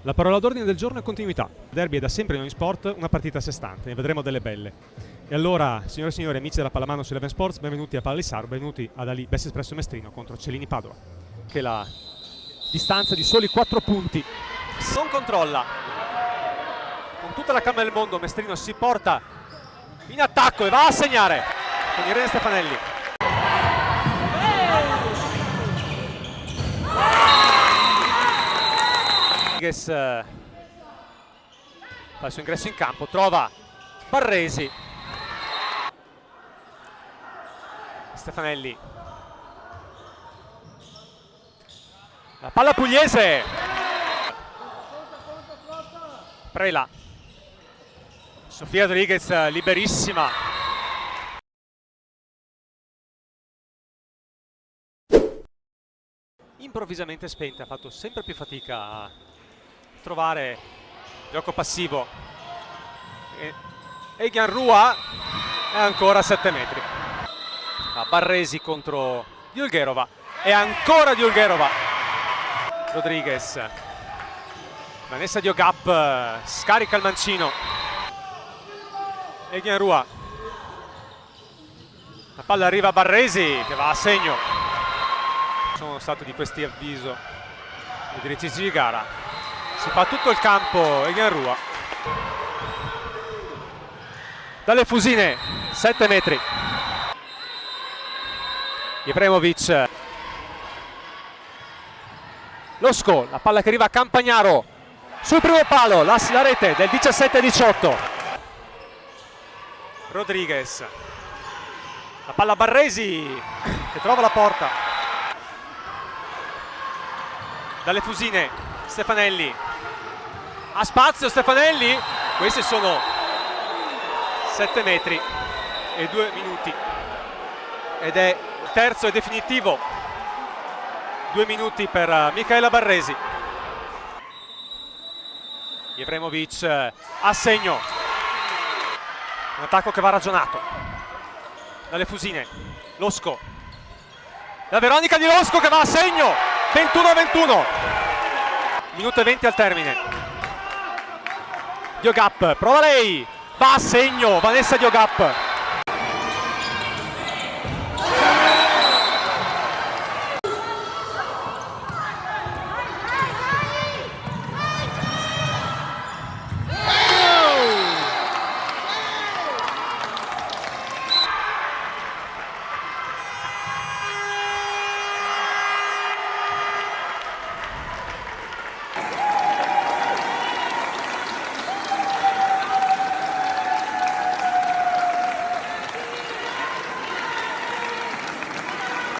La parola d'ordine del giorno è continuità. Il derby è da sempre in ogni sport una partita a sé stante, ne vedremo delle belle. E allora, signore e signori, amici della Pallamano su Eleven Sports, benvenuti a Pallissaro, benvenuti ad Ali Best Espresso Mestrino contro Cellini Padova. Che la distanza di soli 4 punti non controlla. Con tutta la calma del mondo Mestrino si porta in attacco e va a segnare con Irene Stefanelli. Fa il suo ingresso in campo, trova Barresi. Stefanelli. La palla pugliese. Prela. Sofia Rodriguez liberissima. Improvvisamente spenta, ha fatto sempre più fatica a trovare gioco passivo. Egan Rua è ancora a 7 metri. Barresi contro Diulgerova e ancora Diulgerova. Rodriguez. Vanessa Diogap scarica il mancino. Egan Rua. La palla arriva a Barresi che va a segno. Sono stato di questi avviso ai direttrici di gara. Si fa tutto il campo Egan Rua. Dalle Fusine, 7 metri. Jefremovic. Losco, la palla che arriva a Campagnaro. Sul primo palo, la rete del 17-18. Rodriguez. La palla a Barresi che trova la porta. Dalle Fusine, Stefanelli. Ha spazio Stefanelli. Questi sono 7 metri e 2 minuti. Ed è il terzo e definitivo. 2 minuti per Michaela Barresi. Jefremovic a segno. Un attacco che va ragionato. Dalle Fusine. Losco. La Veronica di Losco che va a segno. 21-21. Minuto e 20 al termine. Diogap, prova lei. Va a segno Vanessa Diogap.